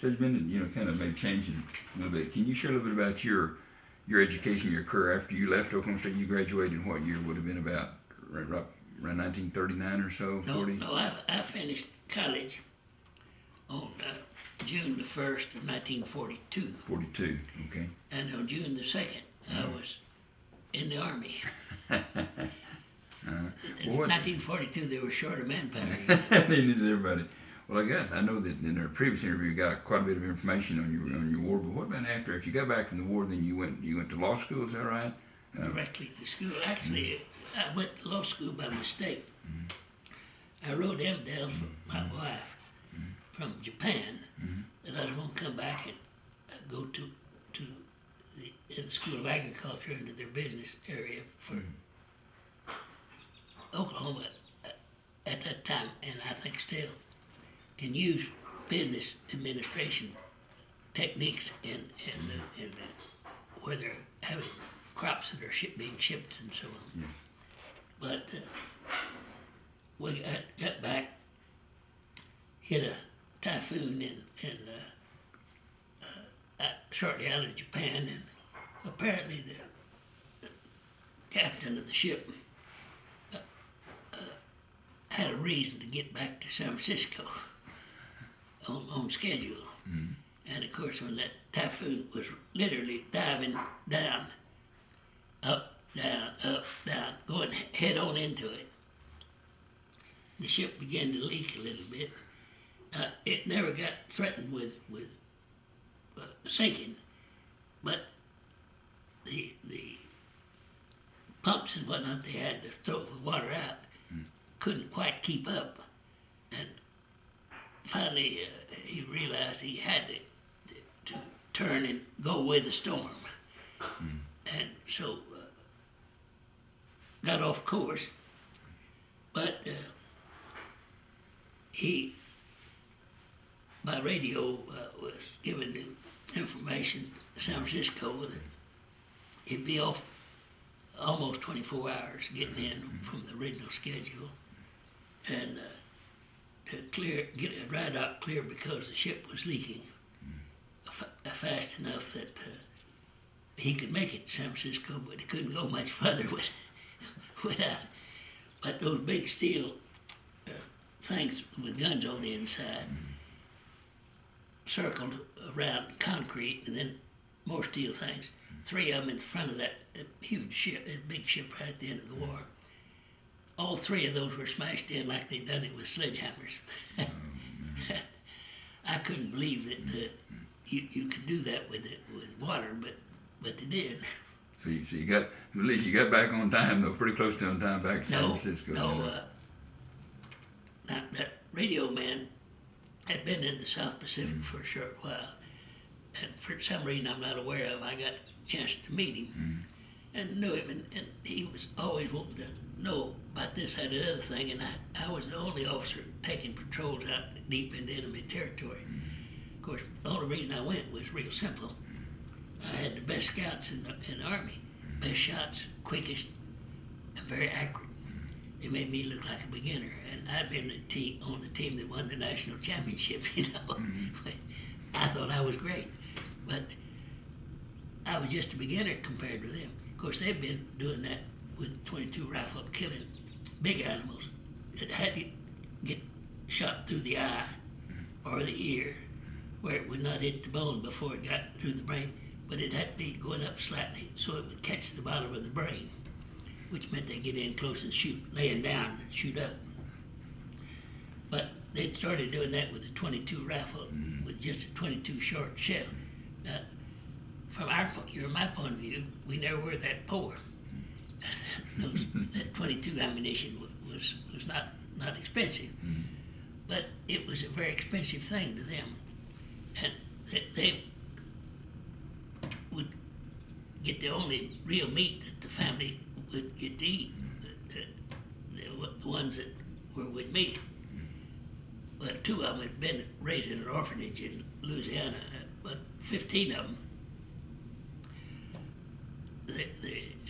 Judge Bennett, kind of maybe changing a little bit. Can you share a little bit about your education, your career after you left Oklahoma State? You graduated what year? Would have been about around 1939 or so, 40? No, I finished college on June the 1st of 1942. 42, okay. And on June the 2nd, I was in the Army. In 1942, they were short of manpower. They needed everybody. Well, I know that in our previous interview, you got quite a bit of information on your war. But what about after? If you got back from the war, then you went to law school. Is that right? Directly to school. Actually, I went to law school by mistake. I wrote down for my wife from Japan that I was going to come back and go to the School of Agriculture into their business area for Oklahoma at that time, and I think still, and use business administration techniques in where they're having crops that are being shipped and so on. But we got back, hit a typhoon and shortly out of Japan, and apparently the captain of the ship had a reason to get back to San Francisco on schedule. And of course, when that typhoon was literally diving down, up, down, going head on into it, the ship began to leak a little bit. It never got threatened with sinking, but the pumps and whatnot they had to throw the water out couldn't quite keep up, and finally he realized he had to turn and go with the storm, and so got off course, but he by radio was given the information to San Francisco that he'd be off almost 24 hours getting in from the original schedule, and to get a dry dock clear because the ship was leaking fast enough that he could make it to San Francisco, but he couldn't go much further without. But those big steel things with guns on the inside circled around concrete, and then more steel things. 3 of them in front of that huge ship, that big ship right at the end of the war. All 3 of those were smashed in like they'd done it with sledgehammers. I couldn't believe that you could do that with water, but they did. So you got, at least you got back on time though, pretty close to on time back to San Francisco. Now that radio man had been in the South Pacific for a short while, and for some reason I'm not aware of, I got a chance to meet him and knew him, and he was always wanting to know about this, that, and the other thing, and I was the only officer taking patrols out deep into enemy territory. Of course, the only reason I went was real simple. I had the best scouts in the Army, best shots, quickest, and very accurate. They made me look like a beginner, and I'd been on the team that won the national championship, you know. I thought I was great, but I was just a beginner compared to them. Of course, they've been doing that with 22 rifle, killing big animals that had to get shot through the eye or the ear, where it would not hit the bone before it got through the brain, but it had to be going up slightly so it would catch the bottom of the brain, which meant they get in close and shoot, laying down and shoot up. But they'd started doing that with a 22 rifle with just a 22 short shell. Now, from my point of view, we never were that poor. That 22 ammunition was not expensive, but it was a very expensive thing to them, and they would get the only real meat that the family would get to eat, the ones that were with me. But 2 of them had been raised in an orphanage in Louisiana, but 15 of them,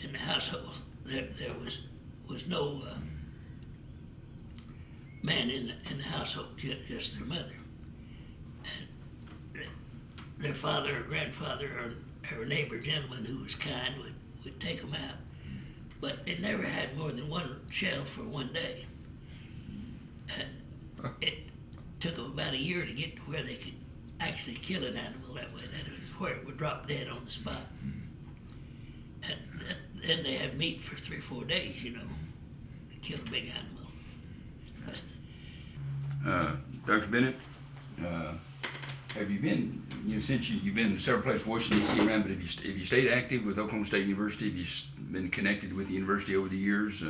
in the household, there was no man in the household, just their mother. And their father or grandfather or a neighbor gentleman who was kind would take them out. But they never had more than 1 shell for 1 day. And it took them about a year to get to where they could actually kill an animal that way. That was where it would drop dead on the spot. And then they had meat for 3 or 4 days, you know. They killed a big animal. Dr. Bennett, have you been, since you've been in several places, Washington D.C. around, but have you stayed active with Oklahoma State University? Have you been connected with the university over the years?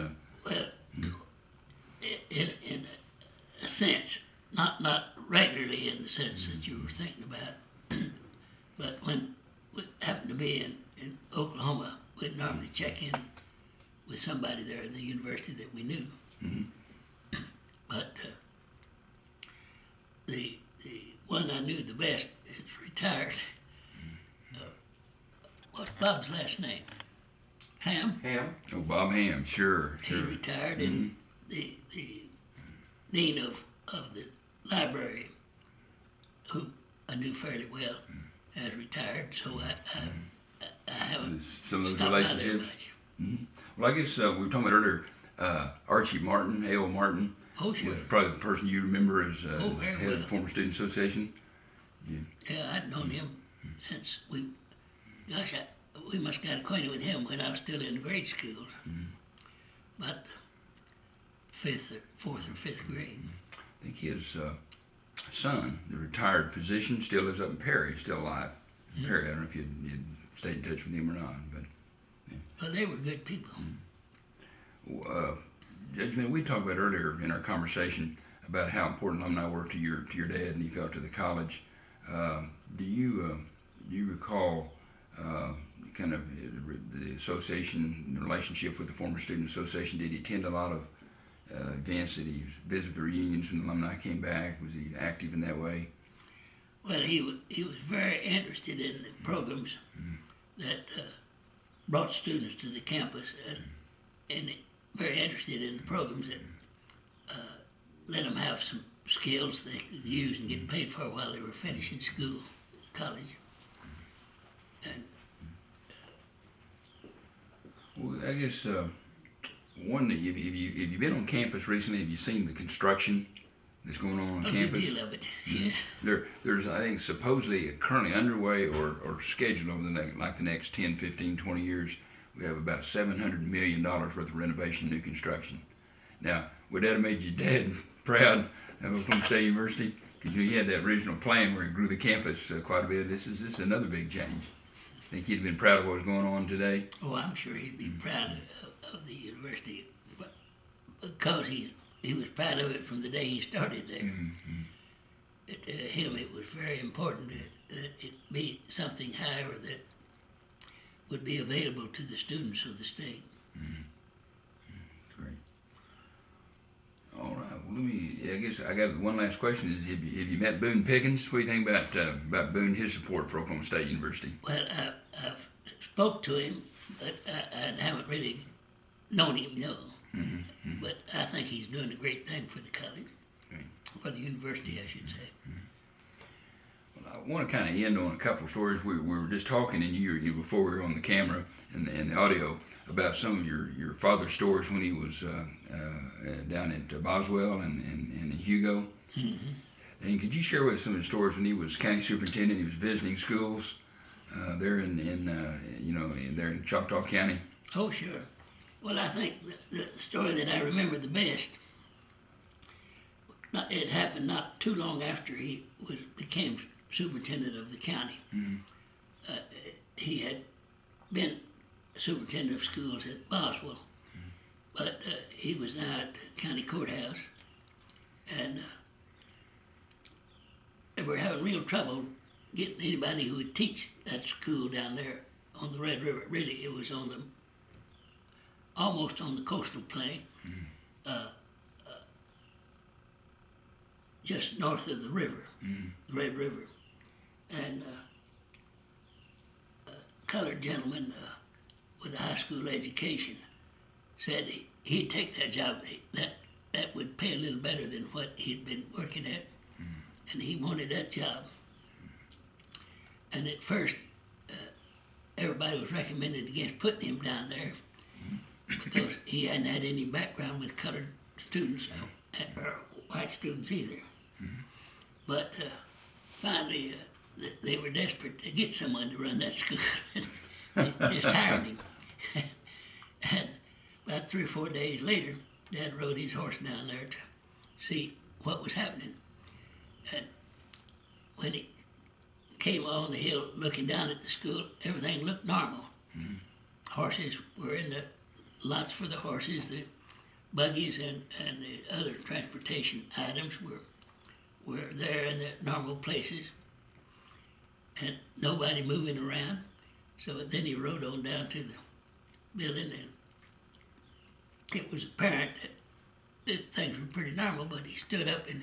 Well, in a sense, not regularly in the sense that you were thinking about, but when we happened to be in Oklahoma, we'd normally check in with somebody there in the university that we knew. Mm-hmm. But the one I knew the best is retired. What's Bob's last name? Ham? Ham? Oh, Bob Ham, sure. He retired, and the dean of the library, who I knew fairly well, has retired. So I haven't Some of those stopped by there relationships. much. Mm-hmm. Well, I guess we were talking about earlier, Archie Martin, A.O. Martin, Oh, sure. was probably the person you remember as very head of the well. former student association. Yeah, I'd known him since we must have got acquainted with him when I was still in grade school. About fourth or fifth grade. I think his son, the retired physician, still lives up in Perry, he's still alive. Perry, I don't know if you'd stayed in touch with him or not, but. Well, they were good people. Judge Bennett, we talked about earlier in our conversation about how important alumni were to your dad, and he felt to the college. Do you recall kind of the association, the relationship with the former student association? Did he attend a lot of events? Did he visit the reunions when the alumni came back? Was he active in that way? Well, he was very interested in the programs that brought students to the campus, and very interested in the programs that let them have some skills they could use and get paid for while they were finishing school, college. And Well, I guess one that have you been on campus recently? Have you seen the construction that's going on a campus? good deal of it, yes. There's I think supposedly currently underway or scheduled over the next 10, 15, 20 years. We have about $700 million worth of renovation, new construction. Now, would that have made your dad proud of Oklahoma State University? Because he had that original plan where he grew the campus quite a bit. This is another big change. Think he'd have been proud of what's going on today? Oh, I'm sure he'd be proud of the university, because he was proud of it from the day he started there. To him, it was very important that it be something higher that would be available to the students of the state. Great. All right. Well, I guess I got one last question. Is have you met Boone Pickens? What do you think about Boone, his support for Oklahoma State University? Well, I've spoke to him, but I haven't really known him, no. But I think he's doing a great thing for the college, for the university, I should say. Well, I want to kind of end on a couple of stories. We were just talking, and you before we were on the camera and the audio, about some of your father's stories when he was down at Boswell and in Hugo. And could you share with us some of the stories when he was county superintendent? He was visiting schools there there in Choctaw County. Oh, sure. Well, I think the story that I remember the best, it happened not too long after he became superintendent of the county. He had been superintendent of schools at Boswell, but he was now at the county courthouse, and they were having real trouble getting anybody who would teach that school down there on the Red River. Really, it was almost on the coastal plain, just north of the river, the Red River. And a colored gentleman with a high school education said he'd take that job. That would pay a little better than what he'd been working at, and he wanted that job. And at first, everybody was recommended against putting him down there because he hadn't had any background with colored students or white students either. But finally, they were desperate to get someone to run that school. They just hired him. And about 3 or 4 days later, Dad rode his horse down there to see what was happening. And when he came on the hill looking down at the school, everything looked normal. Horses were in the lots for the horses, the buggies and the other transportation items were there in the normal places, and nobody moving around. So then he rode on down to the building, and it was apparent that things were pretty normal, but he stood up in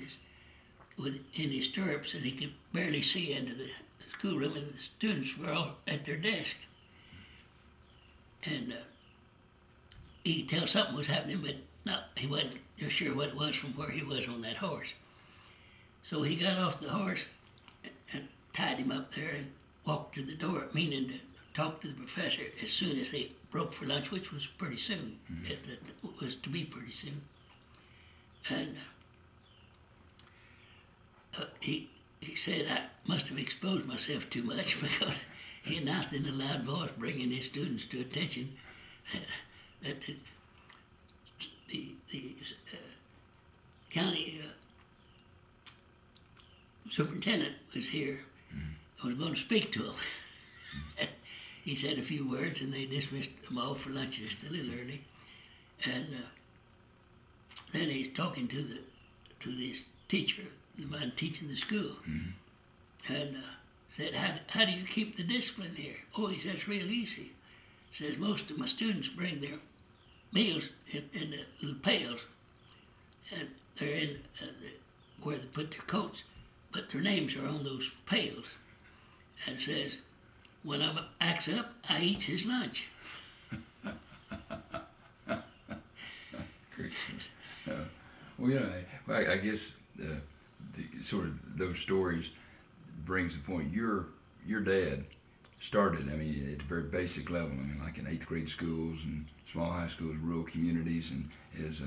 his stirrups, and he could barely see into the schoolroom, and the students were all at their desk. And he could tell something was happening, but no, he wasn't just sure what it was from where he was on that horse. So he got off the horse and tied him up there and walked to the door, meaning to talk to the professor as soon as they broke for lunch, which was pretty soon. It was to be pretty soon. And he said I must have exposed myself too much, because he announced in a loud voice, bringing his students to attention, that the county superintendent was here. I was going to speak to him. He said a few words, and they dismissed them all for lunch just a little early. And then he's talking to this teacher, the man teaching the school, and said, how do you keep the discipline here? Oh, he says, real easy. Says, most of my students bring their meals in the little pails, and they're in where they put their coats, but their names are on those pails. And says, when I acts up, I eats his lunch. Well, you know, I guess the sort of those stories brings the point. Your dad started, I mean, at a very basic level. I mean, like in 8th grade schools and small high schools, rural communities, and as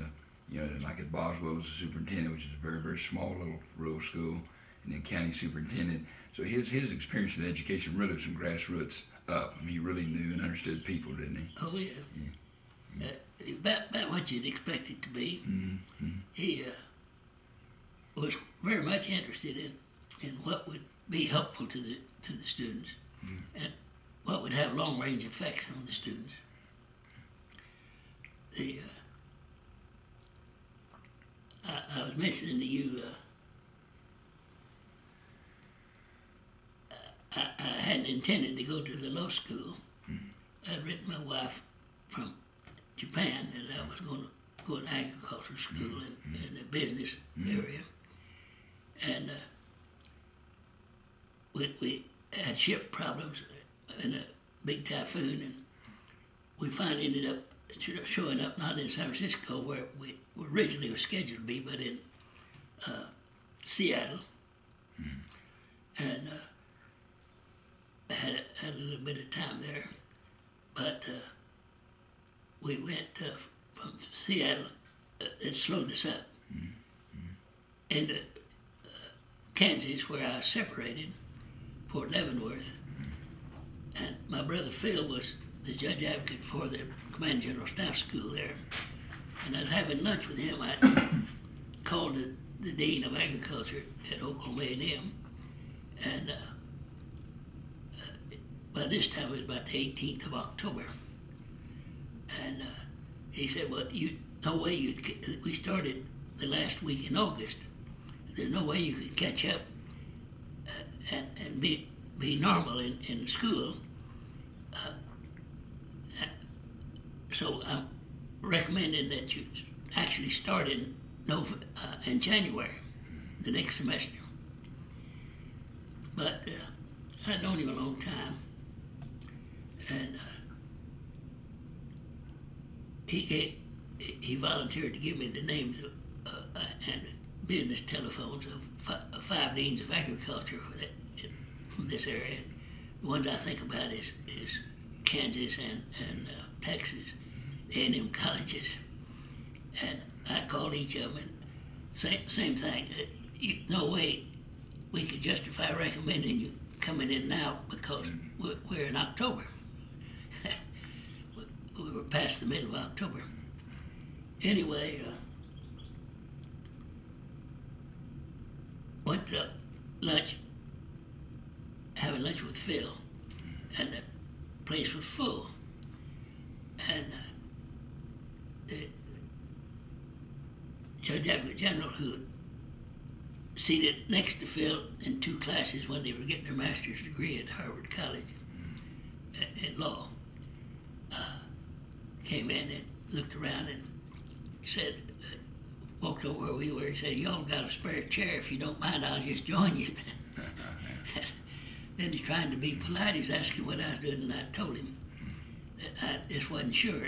you know, like at Boswell as a superintendent, which is a very, very small little rural school, and then county superintendent. So his experience in education really was from grassroots up. I mean, he really knew and understood people, didn't he? Oh, yeah. About what you'd expect it to be. He was very much interested in what would be helpful to the students, and what would have long-range effects on the students. I was mentioning to you, I hadn't intended to go to the law school. I'd written my wife from Japan that I was going to go to agricultural school in the business area. And we had ship problems in a big typhoon, and we finally ended up showing up not in San Francisco, where we originally were scheduled to be, but in Seattle. And had a little bit of time there, but we went from Seattle. It slowed us up into Kansas, where I was separated, Fort Leavenworth, and my brother Phil was the judge advocate for the Command General Staff School there, and I was having lunch with him. I called the Dean of Agriculture at Oklahoma A&M, and by this time it was about the 18th of October, and he said, well, no way we started the last week in August. There's no way you could catch up and be normal in school. So I'm recommending that you actually start in January, the next semester. But I'd known him a long time, and he volunteered to give me the names and business telephones of 5 deans of agriculture from this area. And the ones I think about is Kansas and Texas, A&M colleges. And I called each of them, and same thing. No way we could justify recommending you coming in now, because we're in October. We were past the middle of October. Anyway, went to lunch, having lunch with Phil, and the place was full. And the Judge Advocate General, who had seated next to Phil in two classes when they were getting their master's degree at Harvard College in law, came in and looked around and said, walked over where we were, he said, "Y'all got a spare chair, if you don't mind, I'll just join you." Then he's trying to be polite, he's asking what I was doing, and I told him that I just wasn't sure,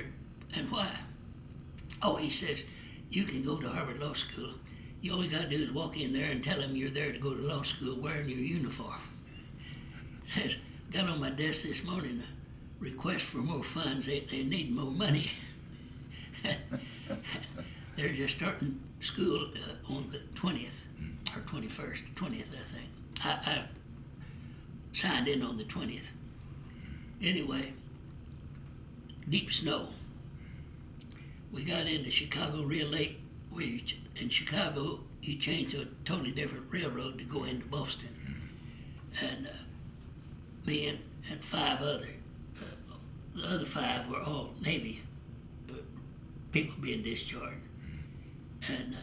and why. Oh, he says, "You can go to Harvard Law School. You all you gotta do is walk in there and tell them you're there to go to law school wearing your uniform." Says, "Got on my desk this morning a request for more funds, they need more money." They're just starting school on the 20th, or 21st, 20th, I think. I signed in on the 20th. Anyway, deep snow. We got into Chicago real late. In Chicago, you change to a totally different railroad to go into Boston. And me and five other, the other five were all Navy people being discharged. And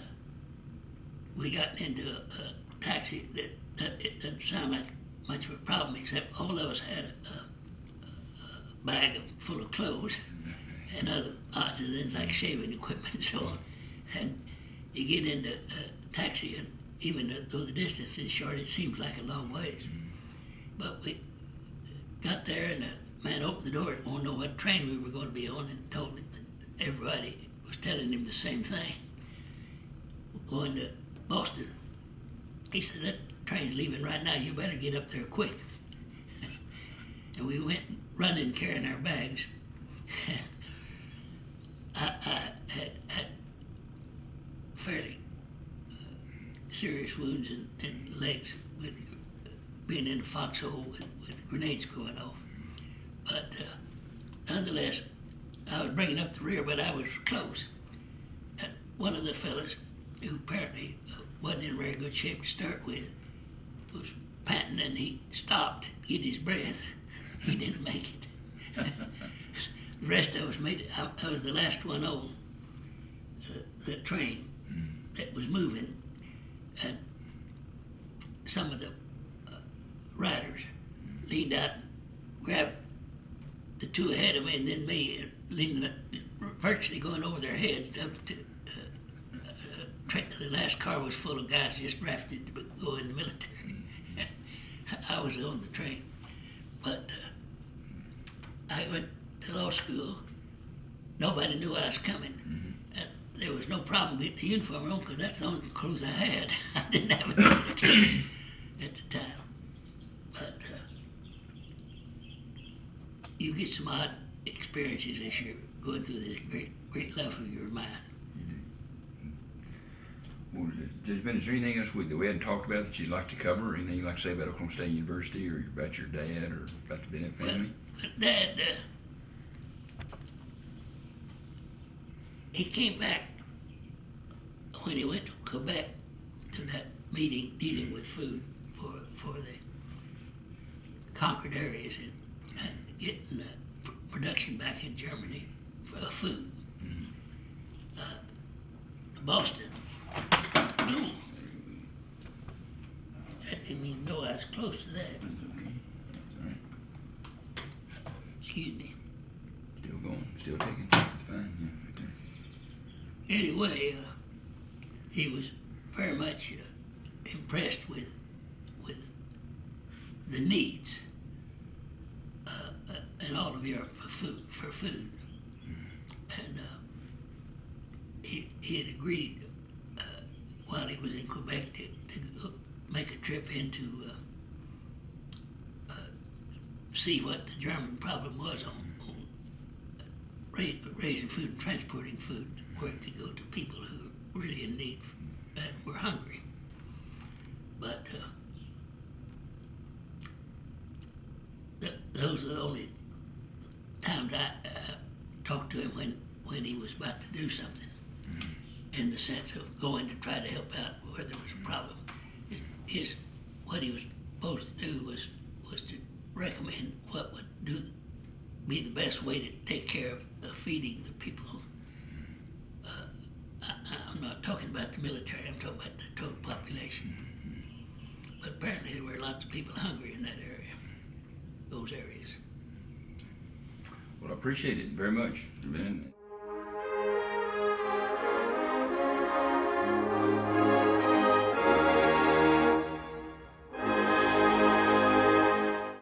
we got into a taxi that it doesn't sound like much of a problem, except all of us had a bag full of clothes and other odds and ends like shaving equipment and so on. And you get into a taxi, and even though the distance is short, it seems like a long ways. But we got there, and the man opened the door, didn't want to know what train we were going to be on, and told him that everybody was telling him the same thing. We're going to Boston. He said, "That train's leaving right now, you better get up there quick." And we went running, carrying our bags. I had fairly serious wounds in legs with being in a foxhole with grenades going off. But nonetheless, I was bringing up the rear, but I was close. And one of the fellas, who apparently wasn't in very good shape to start with, was panting, and he stopped to get his breath. He didn't make it. The rest of us made it. I was the last one on the train that was moving, and some of the riders leaned out and grabbed the two ahead of me and then me, leaning, virtually going over their heads up to the last car was full of guys just drafted to go in the military. I was on the train, but I went to law school. Nobody knew I was coming. And there was no problem getting the uniform on because that's the only clothes I had. I didn't have it at the time. But you get some odd experiences as you're going through this great love of your mind. Well, Judge Bennett, is there anything else that we hadn't talked about that you'd like to cover, or anything you'd like to say about Oklahoma State University, or about your dad, or about the Bennett family? Well, Dad, he came back when he went to Quebec to that meeting dealing with food for the conquered areas and getting production back in Germany for food. Boston. No. I didn't even know I was close to that. Excuse me. Still going, still taking, it's fine, yeah. Anyway, he was very much impressed with the needs in all of Europe for food. And he had agreed while he was in Quebec to make a trip into see what the German problem was on raising food and transporting food, where it could go to people who were really in need and were hungry. But those are the only times I talked to him when he was about to do something, in the sense of going to try to help out where there was a problem. what he was supposed to do was to recommend what would be the best way to take care of feeding the people. I'm not talking about the military, I'm talking about the total population. But apparently there were lots of people hungry in that area, those areas. Well, I appreciate it very much, Mr. Bennett.